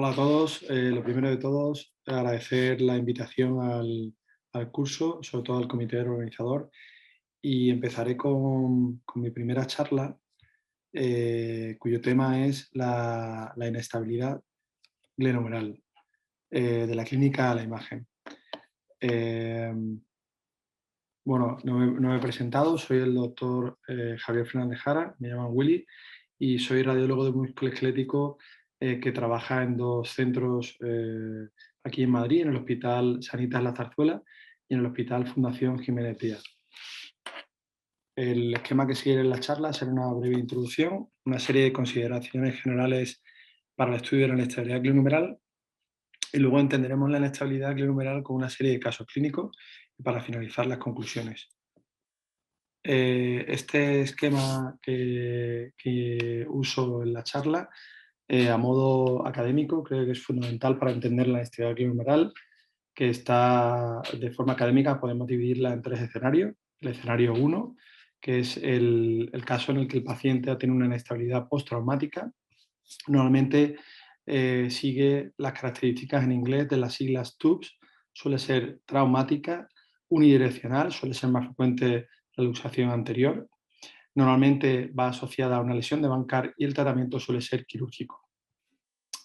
Hola a todos. Lo primero de todos, agradecer la invitación al curso, sobre todo al comité organizador, y empezaré con mi primera charla, cuyo tema es la inestabilidad glenohumeral, de la clínica a la imagen. Eh, bueno, no me he presentado, soy el doctor Javier Fernández Jara, me llaman Willy, y soy radiólogo de músculo esquelético que trabaja en dos centros aquí en Madrid, en el Hospital Sanitas La Zarzuela y en el Hospital Fundación Jiménez Díaz. El esquema que sigue en la charla será una breve introducción, una serie de consideraciones generales para el estudio de la inestabilidad glenohumeral y luego entenderemos la inestabilidad glenohumeral con una serie de casos clínicos y para finalizar las conclusiones. Este esquema que uso en la charla, a modo académico, creo que es fundamental para entender la inestabilidad glenohumeral, que está de forma académica, podemos dividirla en tres escenarios. El escenario 1, que es el caso en el que el paciente ha tenido una inestabilidad postraumática. Normalmente sigue las características en inglés de las siglas TUPS, suele ser traumática, unidireccional, suele ser más frecuente la luxación anterior. Normalmente va asociada a una lesión de Bankart y el tratamiento suele ser quirúrgico.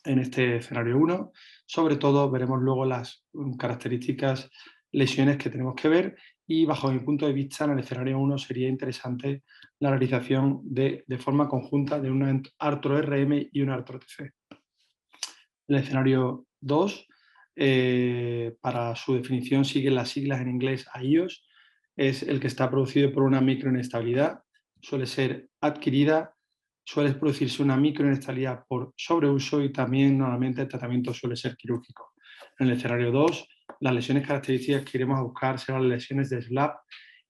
En este escenario 1, sobre todo veremos luego las características, lesiones que tenemos que ver y bajo mi punto de vista en el escenario 1 sería interesante la realización de forma conjunta de un artro-RM y un artro-TC. El escenario 2, para su definición siguen las siglas en inglés AIOS, es el que está producido por una microinestabilidad, suele ser adquirida, suele producirse una microinestabilidad por sobreuso y también normalmente el tratamiento suele ser quirúrgico. En el escenario 2, las lesiones características que iremos a buscar serán las lesiones de SLAP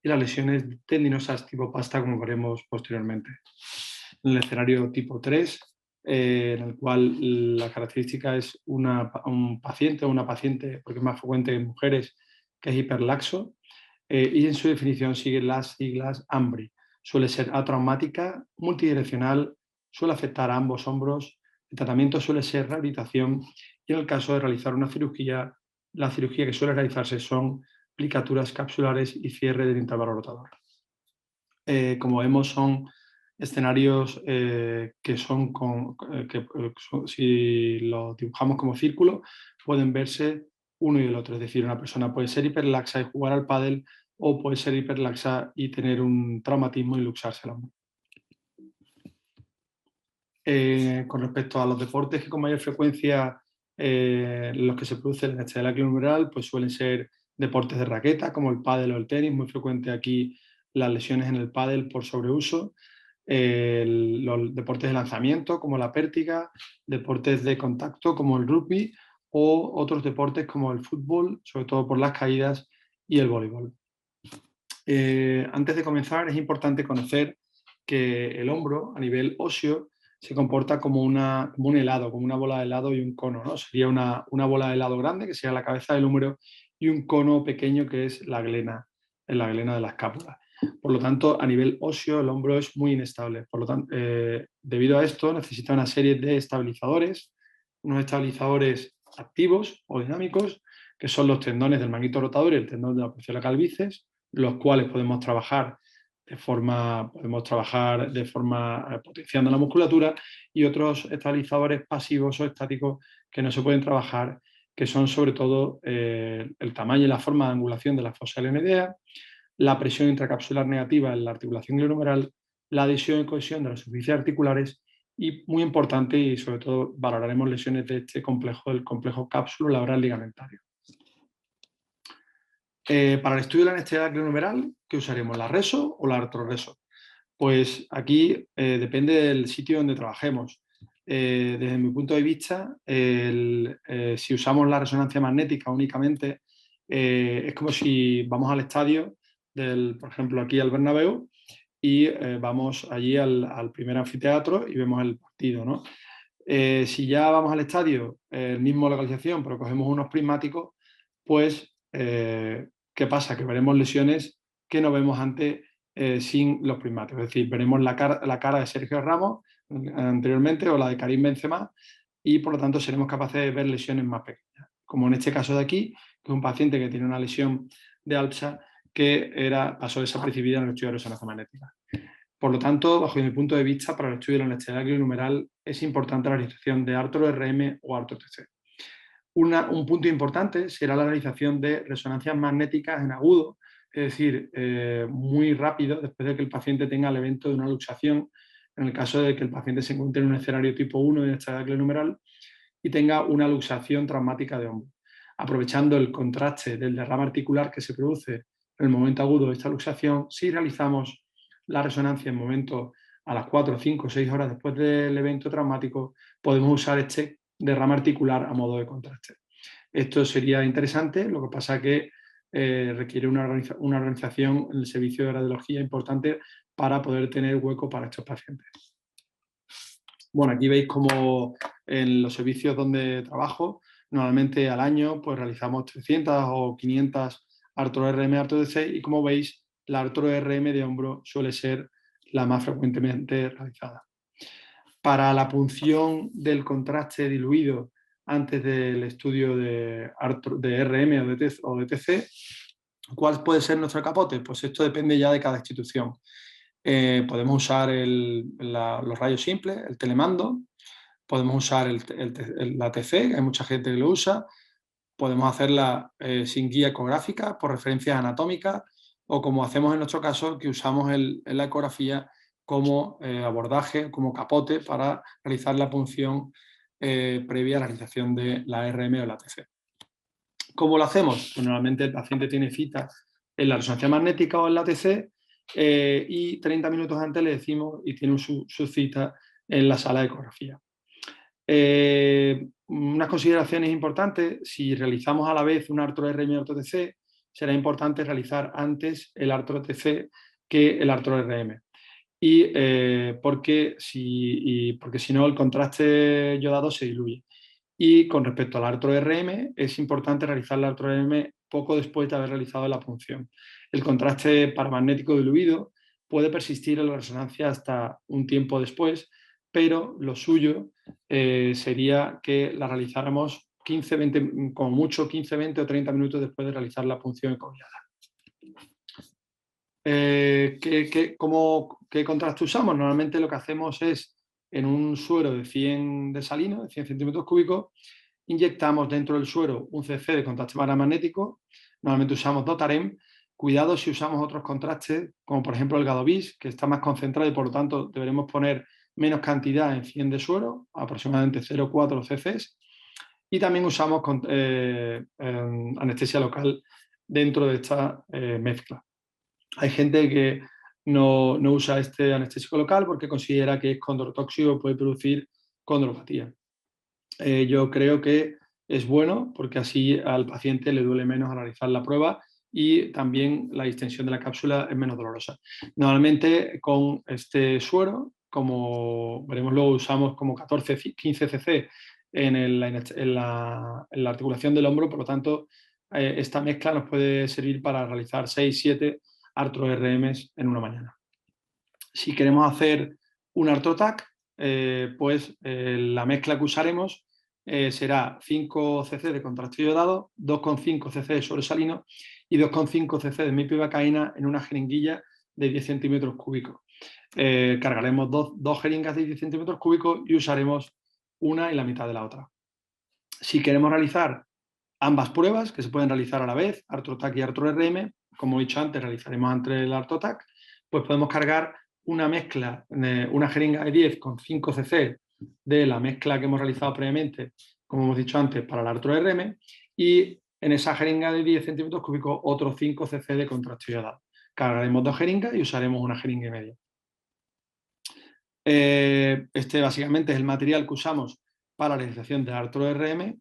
y las lesiones tendinosas tipo pasta, como veremos posteriormente. En el escenario tipo 3, en el cual la característica es un paciente o una paciente, porque es más frecuente en mujeres, que es hiperlaxo, y en su definición siguen las siglas AMBRI. Suele ser atraumática, multidireccional, suele afectar a ambos hombros, el tratamiento suele ser rehabilitación y en el caso de realizar una cirugía, la cirugía que suele realizarse son plicaturas capsulares y cierre del intervalo rotador. Como vemos, son escenarios que son, si los dibujamos como círculo, pueden verse uno y el otro. Es decir, una persona puede ser hiperlaxa y jugar al pádel o puede ser hiperlaxa y tener un traumatismo y luxarse la mano. Con respecto a los deportes que con mayor frecuencia los que se producen en la inestabilidad glenohumeral, pues suelen ser deportes de raqueta como el pádel o el tenis, muy frecuente aquí las lesiones en el pádel por sobreuso, los deportes de lanzamiento como la pértiga, deportes de contacto como el rugby o otros deportes como el fútbol, sobre todo por las caídas, y el voleibol. Antes de comenzar es importante conocer que el hombro a nivel óseo se comporta como un helado, como una bola de helado y un cono, ¿no? Sería una bola de helado grande, que sería la cabeza del húmero, y un cono pequeño, que es la glena de la escápula. Por lo tanto, a nivel óseo, el hombro es muy inestable. Por lo tanto, debido a esto, necesita una serie de estabilizadores, unos estabilizadores activos o dinámicos, que son los tendones del manguito rotador y el tendón de la porciola calvicis, los cuales podemos trabajar de forma potenciando la musculatura, y otros estabilizadores pasivos o estáticos que no se pueden trabajar, que son sobre todo el tamaño y la forma de angulación de la fosa LNDA, la presión intracapsular negativa en la articulación glenohumeral, la adhesión y cohesión de las superficies articulares y, muy importante, y sobre todo valoraremos lesiones de este complejo, el complejo cápsulo-labral ligamentario. Para el estudio de la inestabilidad glenohumeral, ¿qué usaremos? ¿La reso o la artroreso? Pues aquí depende del sitio donde trabajemos. Desde mi punto de vista, si usamos la resonancia magnética únicamente, es como si vamos al estadio, por ejemplo, aquí al Bernabéu, y vamos allí al primer anfiteatro y vemos el partido, ¿no? Si ya vamos al estadio, mismo localización, pero cogemos unos prismáticos, pues ¿qué pasa? Que veremos lesiones que no vemos antes sin los prismáticos. Es decir, veremos la cara de Sergio Ramos anteriormente o la de Karim Benzema, y por lo tanto seremos capaces de ver lesiones más pequeñas, como en este caso de aquí, que es un paciente que tiene una lesión de ALPSA que pasó desapercibida en el estudio de resonancia magnética. Por lo tanto, bajo mi punto de vista, para el estudio de la elasticidad glionumeral es importante la realización de ARTRO-RM o ARTRO-TC. Un punto importante será la realización de resonancias magnéticas en agudo, es decir, muy rápido después de que el paciente tenga el evento de una luxación, en el caso de que el paciente se encuentre en un escenario tipo 1 de elasticidad glionumeral y tenga una luxación traumática de hombro. Aprovechando el contraste del derrame articular que se produce en el momento agudo de esta luxación, si realizamos la resonancia en momento a las 4, 5, 6 horas después del evento traumático, podemos usar este derrame articular a modo de contraste. Esto sería interesante, lo que pasa que requiere una organización en el servicio de radiología importante para poder tener hueco para estos pacientes. Bueno, aquí veis como en los servicios donde trabajo, normalmente al año pues realizamos 300 o 500 ARTRO-RM, ARTRO-TC y como veis, la ARTRO-RM de hombro suele ser la más frecuentemente realizada. Para la punción del contraste diluido antes del estudio de RM o de TC, ¿cuál puede ser nuestro capote? Pues esto depende ya de cada institución. Podemos usar los rayos simples, el telemando, podemos usar la TC, hay mucha gente que lo usa, podemos hacerla sin guía ecográfica, por referencias anatómicas, o como hacemos en nuestro caso, que usamos la ecografía como abordaje, como capote para realizar la punción previa a la realización de la RM o la TC. ¿Cómo lo hacemos? Pues normalmente el paciente tiene cita en la resonancia magnética o en la TC y 30 minutos antes le decimos y tiene su cita en la sala de ecografía. Unas consideraciones importantes: si realizamos a la vez un ARTRO-RM y ARTRO-TC, será importante realizar antes el ARTRO-TC que el ARTRO-RM. Porque si no el contraste yodado se diluye. Y con respecto al ARTRO-RM, es importante realizar el ARTRO-RM poco después de haber realizado la punción. El contraste paramagnético diluido puede persistir en la resonancia hasta un tiempo después, pero lo suyo sería que la realizáramos 15, 20, como mucho 15, 20 o 30 minutos después de realizar la punción ecoguiada. ¿Qué contraste usamos? Normalmente lo que hacemos es, en un suero de 100 de salino, de 100 centímetros cúbicos, inyectamos dentro del suero un cc de contraste paramagnético. Normalmente usamos Dotarem. Cuidado si usamos otros contrastes, como por ejemplo el Gadovis, que está más concentrado y por lo tanto deberemos poner menos cantidad en 100 de suero, aproximadamente 0,4 ccs. Y también usamos anestesia local dentro de esta mezcla. Hay gente que no usa este anestésico local porque considera que es condrotóxico y puede producir condropatía. Yo creo que es bueno porque así al paciente le duele menos al realizar la prueba y también la distensión de la cápsula es menos dolorosa. Normalmente con este suero, como veremos luego, usamos como 14-15 cc en la articulación del hombro, por lo tanto esta mezcla nos puede servir para realizar 6-7 ARTRO-RMs en una mañana. Si queremos hacer un ARTRO-TAC, pues la mezcla que usaremos será 5 cc de contraste iodado, 2,5 cc de suero salino y 2,5 cc de mepivacaína en una jeringuilla de 10 centímetros cúbicos. Cargaremos dos jeringas de 10 centímetros cúbicos y usaremos una y la mitad de la otra. Si queremos realizar ambas pruebas, que se pueden realizar a la vez, ARTRO-TAC y ARTRO-RM, como he dicho antes, realizaremos antes el ARTRO-TAC, pues podemos cargar una mezcla, una jeringa de 10 con 5 cc de la mezcla que hemos realizado previamente, como hemos dicho antes, para el ARTRO-RM, y en esa jeringa de 10 centímetros cúbicos otros 5 cc de contraste iodado. Cargaremos dos jeringas y usaremos una jeringa y media. Este básicamente es el material que usamos para la realización de ARTRO-RM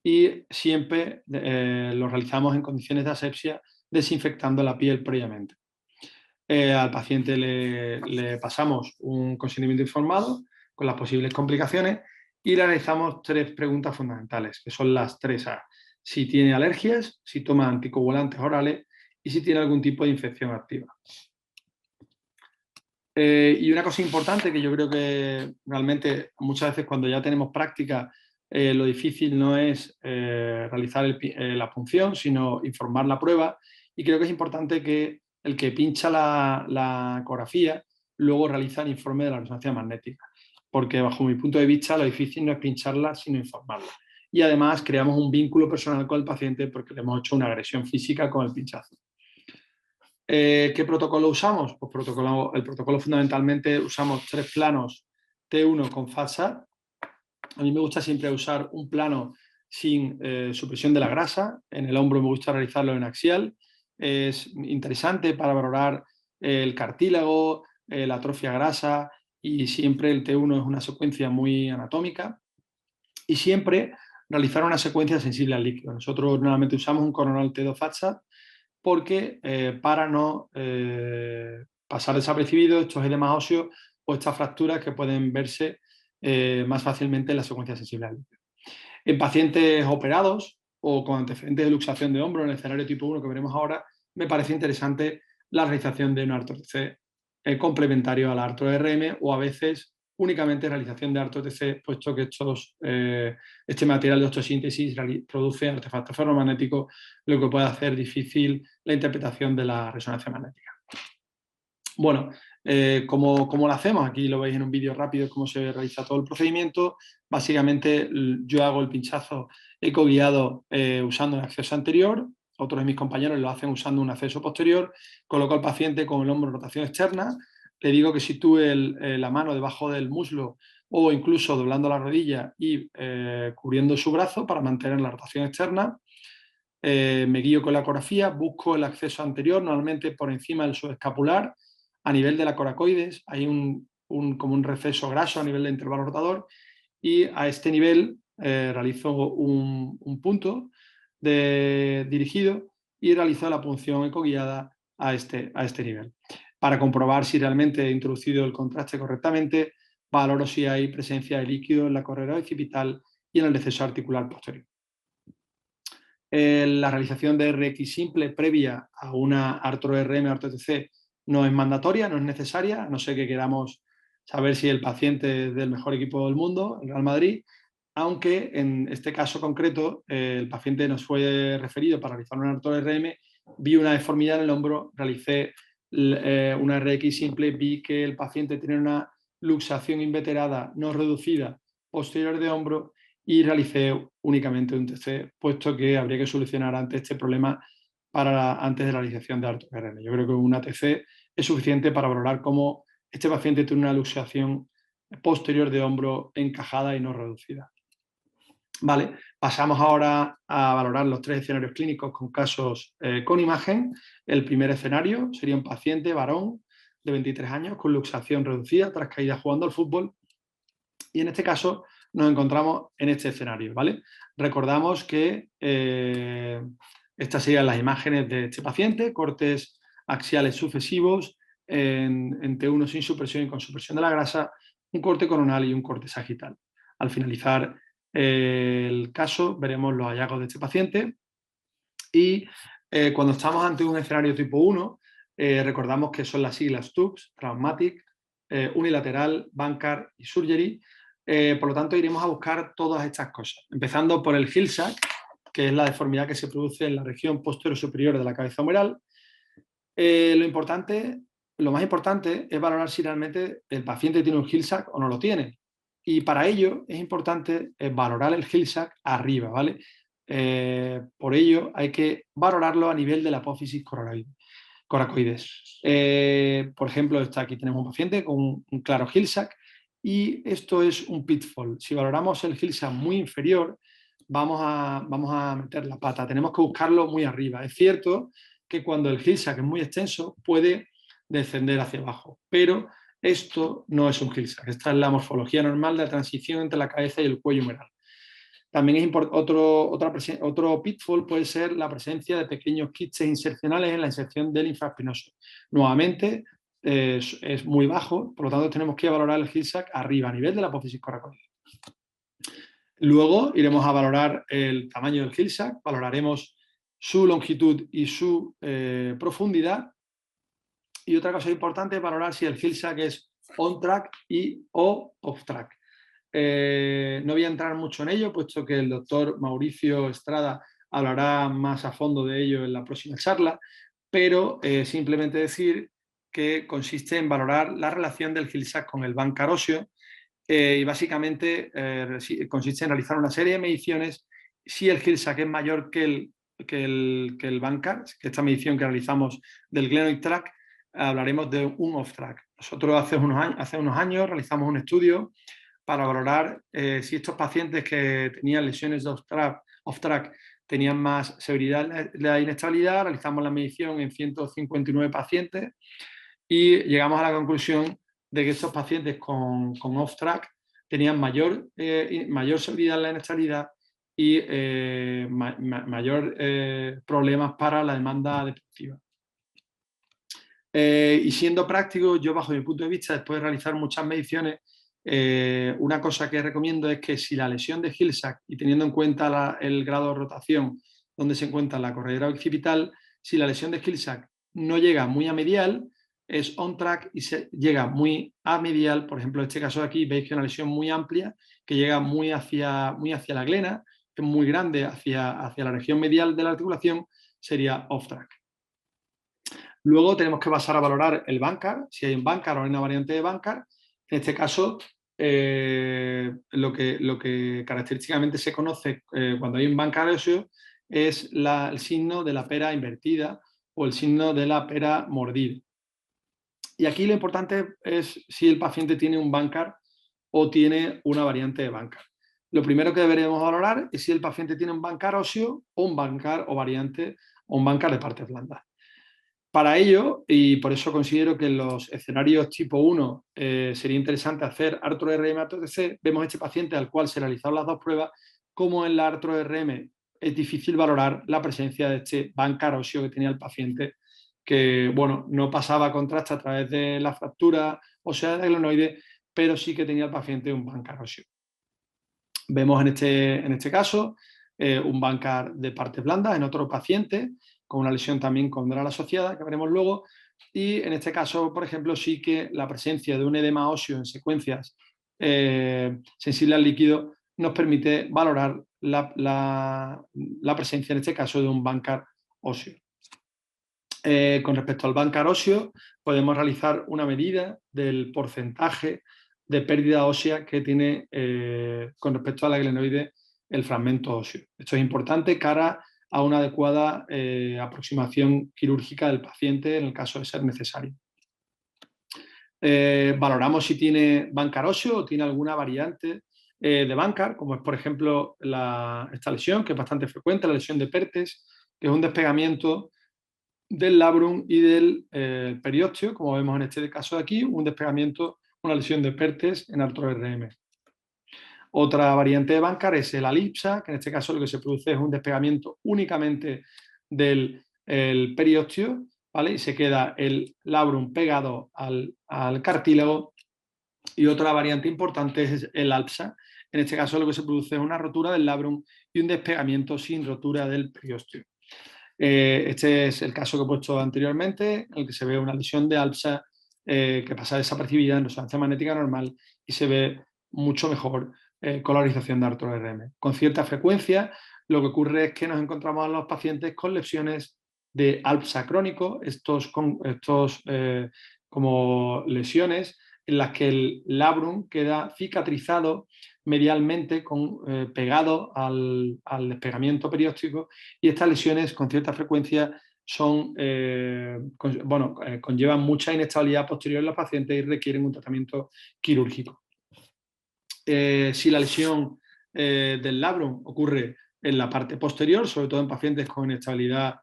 y siempre lo realizamos en condiciones de asepsia, desinfectando la piel previamente. Al paciente le pasamos un consentimiento informado con las posibles complicaciones y le realizamos 3 preguntas fundamentales, que son las 3A. Si tiene alergias, si toma anticoagulantes orales y si tiene algún tipo de infección activa. Y una cosa importante que yo creo que realmente muchas veces cuando ya tenemos práctica, lo difícil no es realizar la punción, sino informar la prueba. Y creo que es importante que el que pincha la ecografía luego realiza el informe de la resonancia magnética. Porque bajo mi punto de vista lo difícil no es pincharla, sino informarla. Y además creamos un vínculo personal con el paciente porque le hemos hecho una agresión física con el pinchazo. ¿Qué protocolo usamos? Pues el protocolo fundamentalmente usamos 3 planos T1 con FATSAT. A mí me gusta siempre usar un plano sin supresión de la grasa. En el hombro me gusta realizarlo en axial. Es interesante para valorar el cartílago, la atrofia grasa, y siempre el T1 es una secuencia muy anatómica. Y siempre realizar una secuencia sensible al líquido. Nosotros normalmente usamos un coronal T2 FATSAT porque para no pasar desapercibido estos edemas óseos o estas fracturas que pueden verse más fácilmente en la secuencia sensible al líquido. En pacientes operados o con antecedentes de luxación de hombro en el escenario tipo 1 que veremos ahora, me parece interesante la realización de un arto-TC complementario al arto-RM o a veces únicamente realización de arto-TC, puesto que este material de osteosíntesis produce artefactos ferromagnéticos, lo que puede hacer difícil la interpretación de la resonancia magnética. Bueno, ¿cómo lo hacemos? Aquí lo veis en un vídeo rápido cómo se realiza todo el procedimiento. Básicamente yo hago el pinchazo ecoguiado usando un acceso anterior, otros de mis compañeros lo hacen usando un acceso posterior, coloco al paciente con el hombro en rotación externa, le digo que sitúe la mano debajo del muslo o incluso doblando la rodilla y cubriendo su brazo para mantener la rotación externa. Me guío con la ecografía, busco el acceso anterior, normalmente por encima del subescapular, a nivel de la coracoides, hay como un receso graso a nivel del intervalo rotador, y a este nivel realizo un punto dirigido y realizo la punción ecoguiada a este nivel. Para comprobar si realmente he introducido el contraste correctamente, valoro si hay presencia de líquido en la correa occipital y en el deceso articular posterior. La realización de RX simple previa a una artro-RM o artro-TC no es mandatoria, no es necesaria, a no ser que queramos saber si el paciente es del mejor equipo del mundo, el Real Madrid, aunque en este caso concreto el paciente nos fue referido para realizar un artro-RM, vi una deformidad en el hombro, realicé una RX simple, vi que el paciente tenía una luxación inveterada no reducida posterior de hombro y realicé únicamente un TC, puesto que habría que solucionar antes este problema antes de la realización de arto-RM. Yo creo que una TC es suficiente para valorar cómo este paciente tiene una luxación posterior de hombro encajada y no reducida. Vale, pasamos ahora a valorar los 3 escenarios clínicos con casos con imagen. El primer escenario sería un paciente varón de 23 años con luxación reducida tras caída jugando al fútbol. Y en este caso nos encontramos en este escenario, ¿vale? Recordamos que estas serían las imágenes de este paciente, cortes axiales sucesivos en T1 sin supresión y con supresión de la grasa, un corte coronal y un corte sagital. Al finalizar el caso veremos los hallazgos de este paciente y cuando estamos ante un escenario tipo 1 recordamos que son las siglas TUCS, Traumatic, Unilateral, Bankart y Surgery. Por lo tanto, iremos a buscar todas estas cosas, empezando por el Hill-Sachs, que es la deformidad que se produce en la región posterior superior de la cabeza humeral. Lo más importante es valorar si realmente el paciente tiene un Hill-Sachs o no lo tiene. Y para ello es importante valorar el Hill-Sachs arriba, ¿vale? Por ello hay que valorarlo a nivel de la apófisis coracoides. Por ejemplo, aquí tenemos un paciente con un claro Hill-Sachs y esto es un pitfall. Si valoramos el Hill-Sachs muy inferior, vamos a meter la pata. Tenemos que buscarlo muy arriba. Es cierto que cuando el Hill-Sachs es muy extenso puede descender hacia abajo, pero esto no es un Hill-Sachs. Esta es la morfología normal de la transición entre la cabeza y el cuello humeral. También es otro pitfall puede ser la presencia de pequeños quistes insercionales en la inserción del infraespinoso. Nuevamente es muy bajo, por lo tanto tenemos que valorar el Hill-Sachs arriba, a nivel de la apófisis coracoide. Luego iremos a valorar el tamaño del Hill-Sachs, valoraremos su longitud y su profundidad Y otra cosa importante es valorar si el Hillsag es on-track o off-track. No voy a entrar mucho en ello, puesto que el doctor Mauricio Estrada hablará más a fondo de ello en la próxima charla, pero simplemente decir que consiste en valorar la relación del Hillsag con el bancar óseo y básicamente consiste en realizar una serie de mediciones. Si el Hillsag es mayor que el bancar, que esta medición que realizamos del glenoid tract, hablaremos de un off-track. Nosotros hace unos años realizamos un estudio para valorar si estos pacientes que tenían lesiones de off-track tenían más severidad de la inestabilidad. Realizamos la medición en 159 pacientes y llegamos a la conclusión de que estos pacientes con off-track tenían mayor severidad en la inestabilidad y mayor problemas para la demanda deportiva. Y siendo práctico, yo bajo mi punto de vista, después de realizar muchas mediciones, una cosa que recomiendo es que si la lesión de Hillsag, y teniendo en cuenta el grado de rotación donde se encuentra la corredera occipital, si la lesión de Hillsag no llega muy a medial, es on-track, y se llega muy a medial. Por ejemplo, en este caso de aquí veis que es una lesión muy amplia, que llega muy hacia la glena, que es muy grande hacia la región medial de la articulación, sería off-track. Luego tenemos que pasar a valorar el bancar, si hay un bancar o hay una variante de bancar. En este caso, lo que característicamente se conoce cuando hay un bancar óseo es el signo de la pera invertida o el signo de la pera mordida. Y aquí lo importante es si el paciente tiene un bancar o tiene una variante de bancar. Lo primero que deberemos valorar es si el paciente tiene un bancar óseo o un bancar o variante o un bancar de partes blandas. Para ello, y por eso considero que en los escenarios tipo 1 sería interesante hacer ARTRO-RM ATTC, vemos este paciente al cual se realizaron las dos pruebas, como en la ARTRO-RM es difícil valorar la presencia de este bancar óseo que tenía el paciente, que bueno, no pasaba contraste a través de la fractura ósea del glenoide, pero sí que tenía el paciente un bancar óseo. Vemos en este caso un bancar de partes blandas en otro paciente, con una lesión también condral asociada, que veremos luego, y en este caso, por ejemplo, sí que la presencia de un edema óseo en secuencias sensibles al líquido nos permite valorar la presencia, en este caso, de un bancar óseo. Con respecto al bancar óseo, podemos realizar una medida del porcentaje de pérdida ósea que tiene con respecto a la glenoide el fragmento óseo. Esto es importante cara a una adecuada aproximación quirúrgica del paciente en el caso de ser necesario. Valoramos si tiene bancar óseo o tiene alguna variante de bancar, como es por ejemplo esta lesión, que es bastante frecuente, la lesión de Perthes, que es un despegamiento del labrum y del periósteo, como vemos en este caso de aquí, un despegamiento, una lesión de Perthes en ARTRO-RM. Otra variante de bancar es el ALIPSA, que en este caso lo que se produce es un despegamiento únicamente del periósteo, ¿vale? Y se queda el labrum pegado al cartílago. Y otra variante importante es el ALPSA. En este caso lo que se produce es una rotura del labrum y un despegamiento sin rotura del periósteo. Este es el caso que he puesto anteriormente, en el que se ve una lesión de ALPSA que pasa desapercibida en resonancia magnética normal y se ve mucho mejor con la realización de ARTRO-RM. Con cierta frecuencia, lo que ocurre es que nos encontramos a los pacientes con lesiones de ALPSA crónico, estos como lesiones en las que el labrum queda cicatrizado medialmente pegado al despegamiento perióstico, y estas lesiones con cierta frecuencia conllevan mucha inestabilidad posterior en los pacientes y requieren un tratamiento quirúrgico. Si la lesión del labrum ocurre en la parte posterior, sobre todo en pacientes con inestabilidad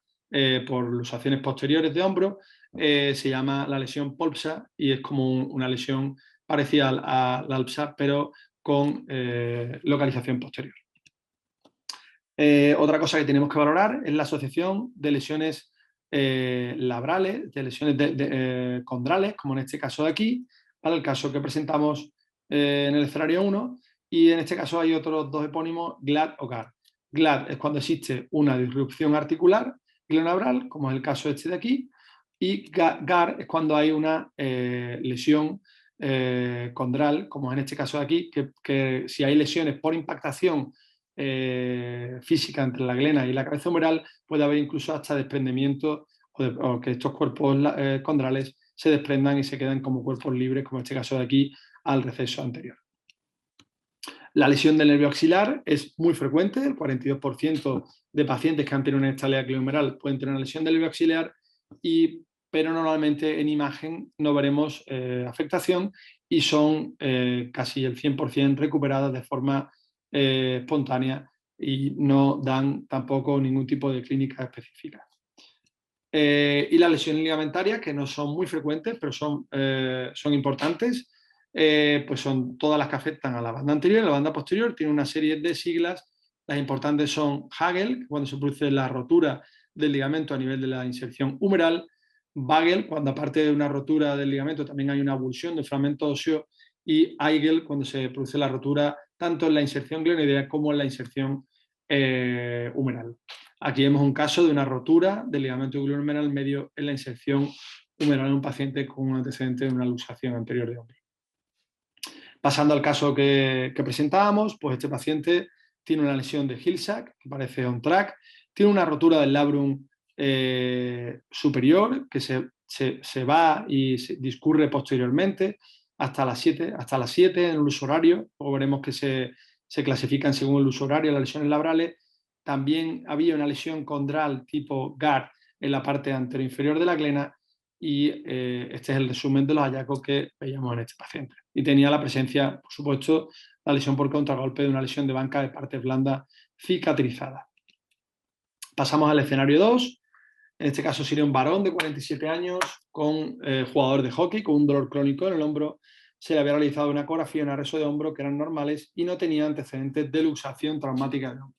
por luxaciones posteriores de hombro, se llama la lesión POLPSA y es como una lesión parecida a la ALPSA, pero con localización posterior. Otra cosa que tenemos que valorar es la asociación de lesiones labrales, de lesiones condrales, como en este caso de aquí, para el caso que presentamos en el escenario 1, y en este caso hay otros dos epónimos, GLAD o GAR. GLAD es cuando existe una disrupción articular glenohumeral, como es el caso este de aquí, y GAR es cuando hay una lesión condral, como en este caso de aquí, que si hay lesiones por impactación física entre la glena y la cabeza humeral, puede haber incluso hasta desprendimiento o que estos cuerpos condrales se desprendan y se quedan como cuerpos libres, como en este caso de aquí, al receso anterior. La lesión del nervio axilar es muy frecuente, el 42% de pacientes que han tenido una estabilidad gliomeral pueden tener una lesión del nervio axilar, pero normalmente en imagen no veremos afectación y son casi el 100% recuperadas de forma espontánea y no dan tampoco ningún tipo de clínica específica. Y las lesiones ligamentarias, que no son muy frecuentes, pero son importantes, pues son todas las que afectan a la banda anterior y a la banda posterior. Tiene una serie de siglas. Las importantes son Hagel, cuando se produce la rotura del ligamento a nivel de la inserción humeral; Bagel, cuando aparte de una rotura del ligamento también hay una avulsión del fragmento óseo; y Eigel, cuando se produce la rotura tanto en la inserción glenoidea como en la inserción humeral. Aquí vemos un caso de una rotura del ligamento glenohumeral medio en la inserción humeral en un paciente con un antecedente de una luxación anterior de hombro. Pasando al caso que presentábamos, pues este paciente tiene una lesión de Hill-Sachs, que parece on track, tiene una rotura del labrum superior que se va y se discurre posteriormente hasta las 7 en el uso horario. Luego veremos que se clasifican según el uso horario las lesiones labrales. También había una lesión condral tipo GAR en la parte anteroinferior de la glena, y este es el resumen de los hallazgos que veíamos en este paciente. Y tenía la presencia, por supuesto, la lesión por contragolpe de una lesión de banca de partes blandas cicatrizada. Pasamos al escenario 2. En este caso sería un varón de 47 años con jugador de hockey con un dolor crónico en el hombro. Se le había realizado una ecografía y un arresto de hombro que eran normales y no tenía antecedentes de luxación traumática de hombro.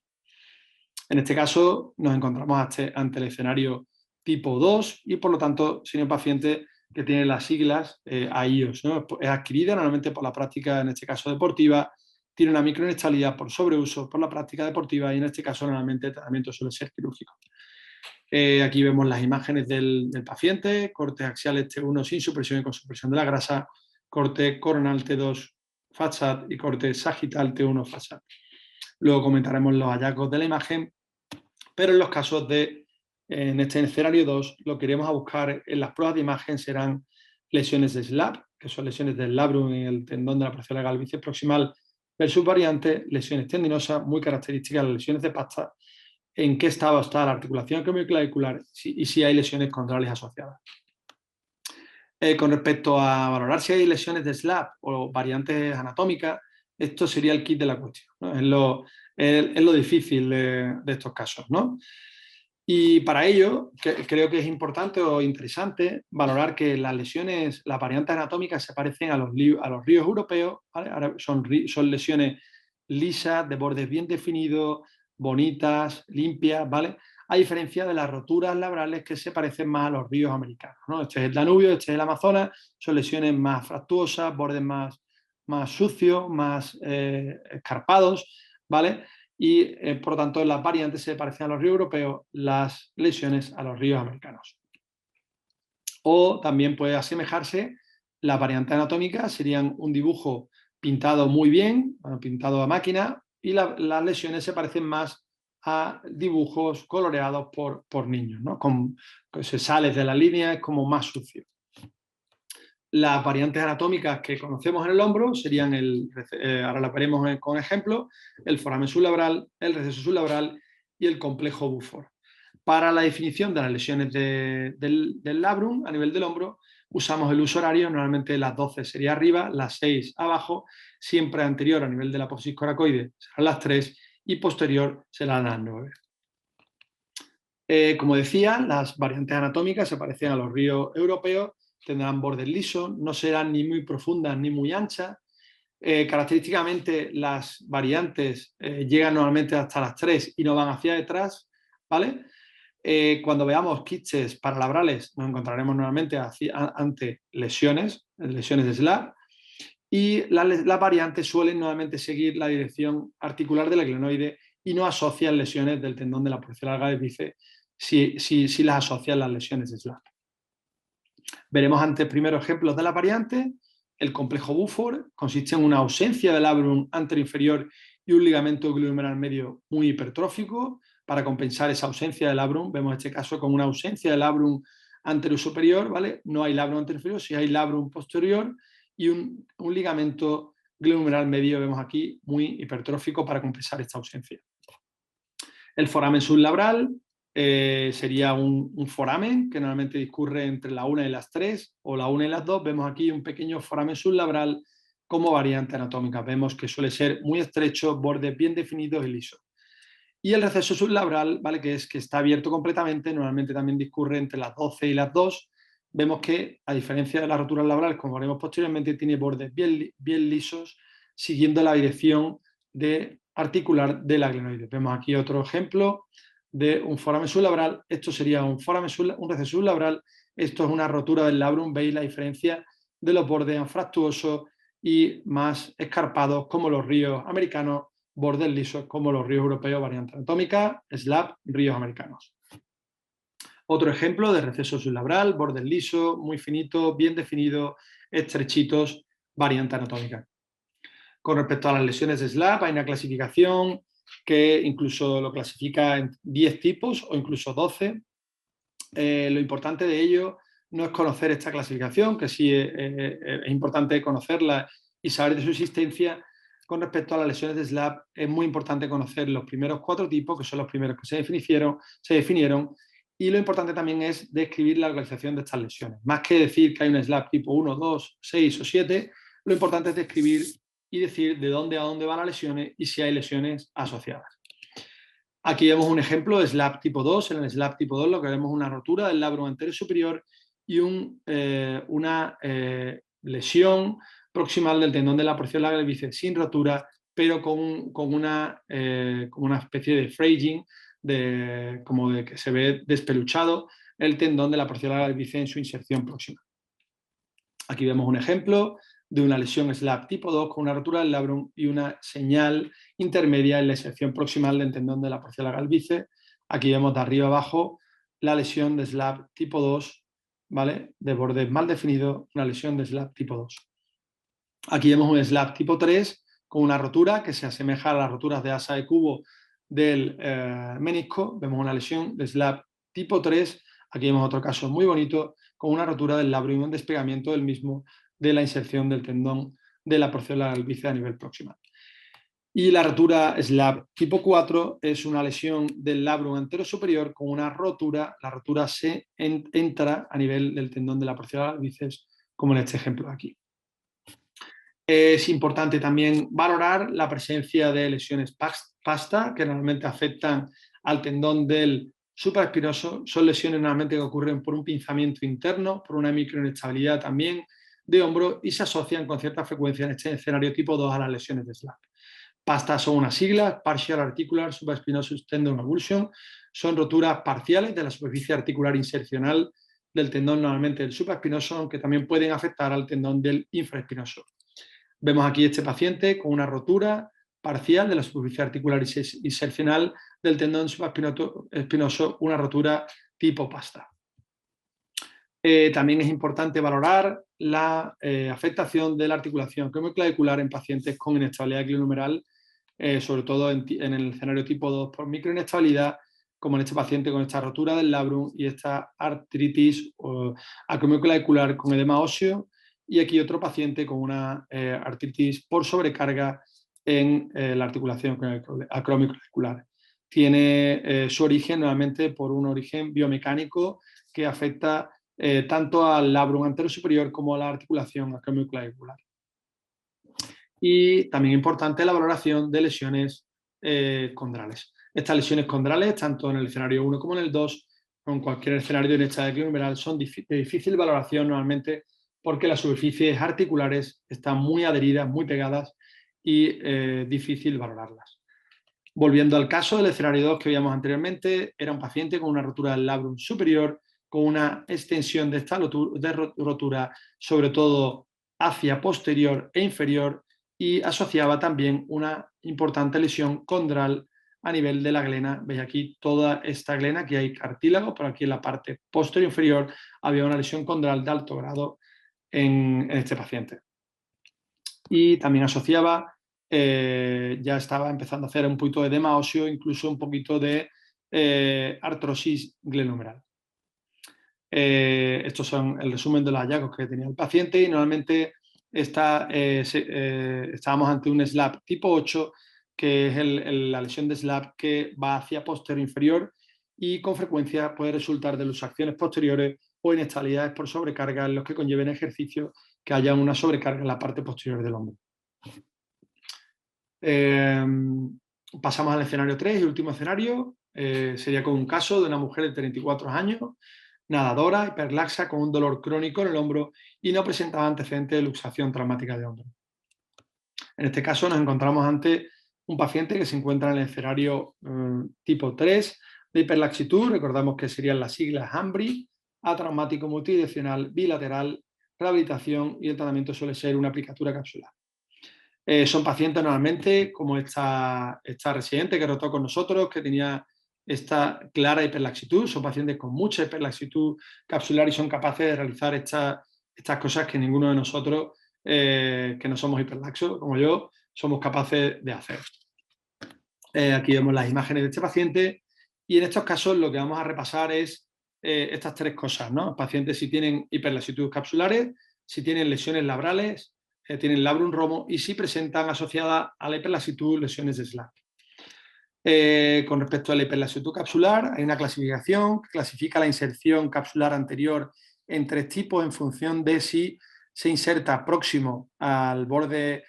En este caso nos encontramos ante el escenario tipo 2 y por lo tanto sería un paciente que tiene las siglas AIOS, ¿no? Es adquirida normalmente por la práctica, en este caso deportiva, tiene una microinestabilidad por sobreuso, por la práctica deportiva, y en este caso normalmente el tratamiento suele ser quirúrgico. Aquí vemos las imágenes del paciente: cortes axiales T1 sin supresión y con supresión de la grasa, corte coronal T2 FATSAT y corte sagital T1 FATSAT. Luego comentaremos los hallazgos de la imagen, pero en los casos en este escenario 2, lo que iremos a buscar en las pruebas de imagen serán lesiones de SLAP, que son lesiones del labrum y el tendón de la porción legal bíceps proximal versus variante, lesiones tendinosas, muy características, las lesiones de pasta, en qué estado está la articulación acromioclavicular y si hay lesiones condrales asociadas. Con respecto a valorar si hay lesiones de SLAP o variantes anatómicas, esto sería el kit de la cuestión, ¿no? Es lo difícil de estos casos, ¿no? Y para ello creo que es importante o interesante valorar que las lesiones, las variantes anatómicas se parecen a los ríos europeos, ¿vale? Ahora son lesiones lisas, de bordes bien definidos, bonitas, limpias, ¿vale? A diferencia de las roturas labrales que se parecen más a los ríos americanos, ¿no? Este es el Danubio, este es el Amazonas, son lesiones más fractuosas, bordes más sucios, más escarpados, ¿vale? Y por lo tanto las variantes se parecen a los ríos europeos, las lesiones a los ríos americanos. O también puede asemejarse, las variantes anatómicas serían un dibujo pintado muy bien, pintado a máquina, y las lesiones se parecen más a dibujos coloreados por niños, ¿no? Se sale de la línea, es como más sucio. Las variantes anatómicas que conocemos en el hombro serían, ahora las veremos con ejemplos, el foramen sublabral, el receso sublabral y el complejo Buford. Para la definición de las lesiones del labrum a nivel del hombro, usamos el uso horario. Normalmente las 12 sería arriba, las 6 abajo, siempre anterior a nivel de la apófisis coracoide serán las 3 y posterior serán las 9. Como decía, las variantes anatómicas se parecen a los ríos europeos, tendrán bordes lisos, no serán ni muy profundas ni muy anchas. Característicamente las variantes llegan normalmente hasta las 3 y no van hacia detrás, ¿vale? Cuando veamos quiches paralabrales nos encontraremos normalmente ante lesiones de SLAP, y las variantes suelen normalmente seguir la dirección articular del glenoide y no asocian lesiones del tendón de la porción larga del bíceps si las asocian las lesiones de SLAP. Veremos antes primero ejemplos de las variantes. El complejo Buford consiste en una ausencia del labrum anteroinferior y un ligamento glenohumeral medio muy hipertrófico. Para compensar esa ausencia del labrum, vemos este caso con una ausencia del labrum anterosuperior, ¿vale? No hay labrum anteroinferior, sí hay labrum posterior y un ligamento glenohumeral medio, vemos aquí, muy hipertrófico para compensar esta ausencia. El foramen sublabral sería un foramen que normalmente discurre entre la 1 y las 3 o la 1 y las 2. Vemos aquí un pequeño foramen sublabral como variante anatómica. Vemos que suele ser muy estrecho, bordes bien definidos y lisos. Y el receso sublabral, ¿vale? Que está abierto completamente, normalmente también discurre entre las 12 y las 2. Vemos que, a diferencia de las roturas labrales, como veremos posteriormente, tiene bordes bien lisos, siguiendo la dirección articular de la glenoides. Vemos aquí otro ejemplo de un foramen sublabral. Esto sería un receso sublabral. Esto es una rotura del labrum. Veis la diferencia de los bordes anfractuosos y más escarpados, como los ríos americanos, bordes lisos como los ríos europeos, variante anatómica, SLAP, ríos americanos. Otro ejemplo de receso sublabral, bordes lisos, muy finitos, bien definidos, estrechitos, variante anatómica. Con respecto a las lesiones de SLAP, hay una clasificación que incluso lo clasifica en 10 tipos o incluso 12. Lo importante de ello no es conocer esta clasificación, que sí es importante conocerla y saber de su existencia. Con respecto a las lesiones de SLAP, es muy importante conocer los primeros 4 tipos, que son los primeros que se definieron, y lo importante también es describir la localización de estas lesiones. Más que decir que hay un SLAP tipo 1, 2, 6 o 7, lo importante es describir y decir de dónde a dónde van las lesiones y si hay lesiones asociadas. Aquí vemos un ejemplo de SLAP tipo 2. En el SLAP tipo 2 lo que vemos es una rotura del labrum anterior superior y una lesión proximal del tendón de la porción larga del bíceps sin rotura, pero con una especie de phrasing, como de que se ve despeluchado el tendón de la porción larga del bíceps en su inserción próxima. Aquí vemos un ejemplo de una lesión SLAP tipo 2 con una rotura del labrum y una señal intermedia en la inserción proximal del tendón de la porción larga del bíceps. Aquí vemos de arriba abajo la lesión de SLAP tipo 2, ¿vale? De bordes mal definidos, una lesión de SLAP tipo 2. Aquí vemos un SLAP tipo 3 con una rotura que se asemeja a las roturas de asa de cubo del menisco. Vemos una lesión de SLAP tipo 3. Aquí vemos otro caso muy bonito con una rotura del labrum y un despegamiento del mismo de la inserción del tendón de la porción larga del bíceps a nivel proximal. Y la rotura SLAP tipo 4 es una lesión del labrum antero superior con una rotura. La rotura se entra a nivel del tendón de la porción larga del bíceps, como en este ejemplo de aquí. Es importante también valorar la presencia de lesiones pasta, que normalmente afectan al tendón del supraespinoso. Son lesiones normalmente que ocurren por un pinzamiento interno, por una microinestabilidad también de hombro y se asocian con cierta frecuencia en este escenario tipo 2 a las lesiones de SLAP. PASTA son unas siglas, Partial Articular Supraspinosus Tendon Avulsion. Son roturas parciales de la superficie articular insercional del tendón normalmente del supraespinoso, aunque también pueden afectar al tendón del infraespinoso. Vemos aquí este paciente con una rotura parcial de la superficie articular insercional del tendón supraespinoso, una rotura tipo pasta. También es importante valorar la afectación de la articulación acromioclavicular en pacientes con inestabilidad glenohumeral, sobre todo en el escenario tipo 2 por microinestabilidad, como en este paciente con esta rotura del labrum y esta artritis acromioclavicular con edema óseo. Y aquí otro paciente con una artritis por sobrecarga en la articulación acromioclavicular. Tiene su origen nuevamente por un origen biomecánico que afecta tanto al labrum antero superior como a la articulación acromioclavicular. Y también importante la valoración de lesiones condrales. Estas lesiones condrales, tanto en el escenario 1 como en el 2, o en cualquier escenario de inestabilidad glenohumeral, son de difícil valoración normalmente porque las superficies articulares están muy adheridas, muy pegadas y difícil valorarlas. Volviendo al caso del escenario 2 que veíamos anteriormente, era un paciente con una rotura del labrum superior, con una extensión de esta rotura, sobre todo hacia posterior e inferior, y asociaba también una importante lesión condral a nivel de la glena. Veis aquí toda esta glena, aquí hay cartílago, pero aquí en la parte posterior inferior había una lesión condral de alto grado en este paciente. Y también asociaba, ya estaba empezando a hacer un poquito de edema óseo, incluso un poquito de artrosis glenumeral. Estos son el resumen de los hallazgos que tenía el paciente y normalmente estábamos ante un SLAP tipo 8, que es la lesión de SLAP que va hacia posterior inferior y con frecuencia puede resultar de luxaciones posteriores o inestabilidades por sobrecarga en los que conlleven ejercicio que haya una sobrecarga en la parte posterior del hombro. Pasamos al escenario 3 y último escenario. Sería con un caso de una mujer de 34 años, nadadora, hiperlaxa, con un dolor crónico en el hombro y no presentaba antecedentes de luxación traumática de hombro. En este caso nos encontramos ante un paciente que se encuentra en el escenario tipo 3 de hiperlaxitud. Recordamos que serían las siglas HAMBRI, atraumático multidireccional bilateral, rehabilitación, y el tratamiento suele ser una aplicatura capsular. Son pacientes normalmente como esta residente que rotó con nosotros, que tenía esta clara hiperlaxitud. Son pacientes con mucha hiperlaxitud capsular y son capaces de realizar estas cosas que ninguno de nosotros, que no somos hiperlaxos, como yo, somos capaces de hacer. Aquí vemos las imágenes de este paciente y en estos casos lo que vamos a repasar es estas tres cosas, ¿no? Pacientes si tienen hiperlaxitud capsulares, si tienen lesiones labrales, tienen labrum romo y si presentan asociadas a la hiperlaxitud lesiones de SLAP. Con respecto a la hiperlaxitud capsular, hay una clasificación que clasifica la inserción capsular anterior en tres tipos en función de si se inserta próximo al borde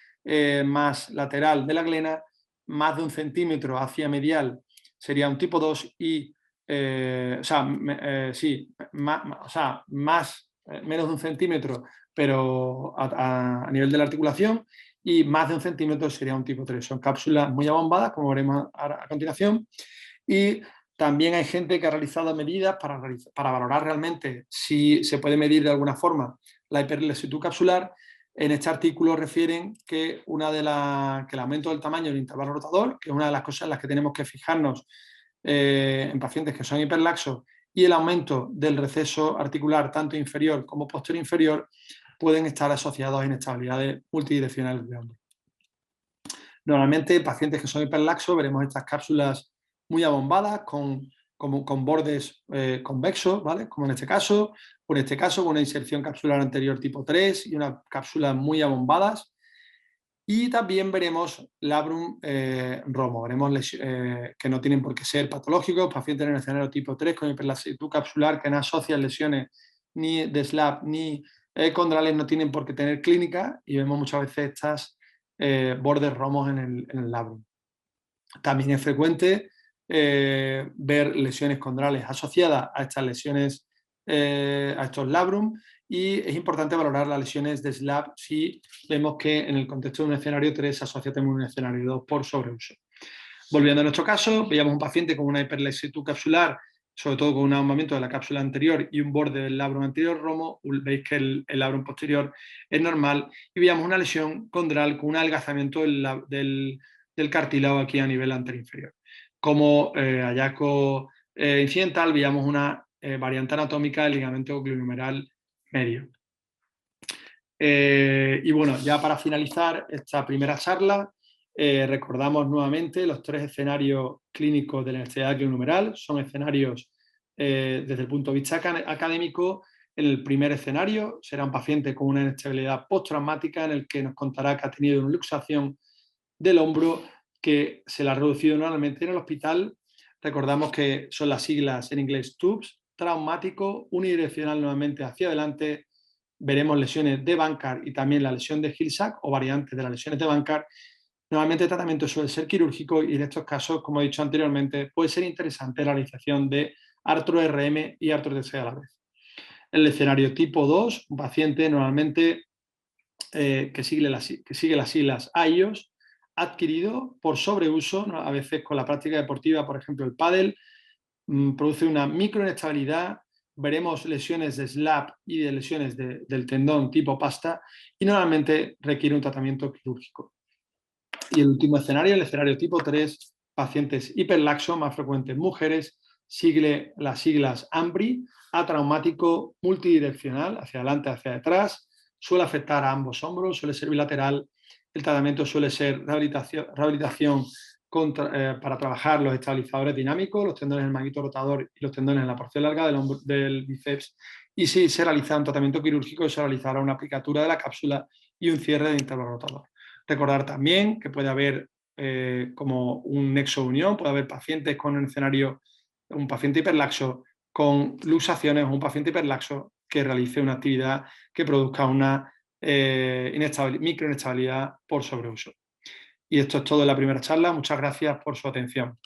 más lateral de la glena, más de 1 centímetro hacia medial sería un tipo 2 y menos de 1 centímetro pero a nivel de la articulación, y más de 1 centímetro sería un tipo 3. Son cápsulas muy abombadas, como veremos a continuación, y también hay gente que ha realizado medidas para valorar realmente si se puede medir de alguna forma la hiperlaxitud capsular. En este artículo refieren que que el aumento del tamaño del intervalo rotador, que es una de las cosas en las que tenemos que fijarnos en pacientes que son hiperlaxos, y el aumento del receso articular tanto inferior como posterior inferior pueden estar asociados a inestabilidades multidireccionales de hombro. Normalmente, en pacientes que son hiperlaxos, veremos estas cápsulas muy abombadas con bordes convexos, ¿vale? Como en este caso, o en este caso con una inserción capsular anterior tipo 3 y unas cápsulas muy abombadas. Y también veremos labrum romo, veremos que no tienen por qué ser patológicos, pacientes en el escenario tipo 3 con hiperlaxitud capsular que no asocian lesiones ni de SLAP ni condrales, no tienen por qué tener clínica, y vemos muchas veces estas bordes romos en el labrum. También es frecuente ver lesiones condrales asociadas a estas lesiones, a estos labrum, y es importante valorar las lesiones de SLAP si vemos que en el contexto de un escenario 3 se asocia también un escenario 2 por sobreuso. Volviendo a nuestro caso, veíamos un paciente con una hiperlaxitud capsular, sobre todo con un ahumamiento de la cápsula anterior y un borde del labrum anterior romo. Veis que el labrum posterior es normal, y veíamos una lesión condral con un adelgazamiento del cartílago aquí a nivel anterior inferior. Como hallazgo incidental, veíamos una variante anatómica del ligamento glenohumeral medio. Y bueno, ya para finalizar esta primera charla, recordamos nuevamente los tres escenarios clínicos de la inestabilidad glenohumeral. Son escenarios desde el punto de vista académico. En el primer escenario será un paciente con una inestabilidad postraumática en el que nos contará que ha tenido una luxación del hombro que se la ha reducido normalmente en el hospital. Recordamos que son las siglas en inglés TUBS, traumático, unidireccional nuevamente hacia adelante. Veremos lesiones de Bankart y también la lesión de Hill-Sachs o variantes de las lesiones de Bankart. Normalmente el tratamiento suele ser quirúrgico y en estos casos, como he dicho anteriormente, puede ser interesante la realización de artro-RM y artro-TC a la vez. En el escenario tipo 2, un paciente normalmente que sigue las siglas AIOS, adquirido por sobreuso, ¿no? A veces con la práctica deportiva, por ejemplo el pádel, produce una microinestabilidad. Veremos lesiones de SLAP y de lesiones del tendón tipo pasta, y normalmente requiere un tratamiento quirúrgico. Y el último escenario, el escenario tipo 3, pacientes hiperlaxos, más frecuentes mujeres, las siglas AMBRI, atraumático multidireccional, hacia adelante, hacia detrás, suele afectar a ambos hombros, suele ser bilateral, el tratamiento suele ser rehabilitación para trabajar los estabilizadores dinámicos, los tendones del manguito rotador y los tendones en la porción larga del bíceps, y si se realiza un tratamiento quirúrgico, se realizará una aplicatura de la cápsula y un cierre de intervalo rotador. Recordar también que puede haber como un nexo de unión, puede haber pacientes con un escenario, un paciente hiperlaxo con luxaciones o un paciente hiperlaxo que realice una actividad que produzca una microinestabilidad por sobreuso. Y esto es todo en la primera charla. Muchas gracias por su atención.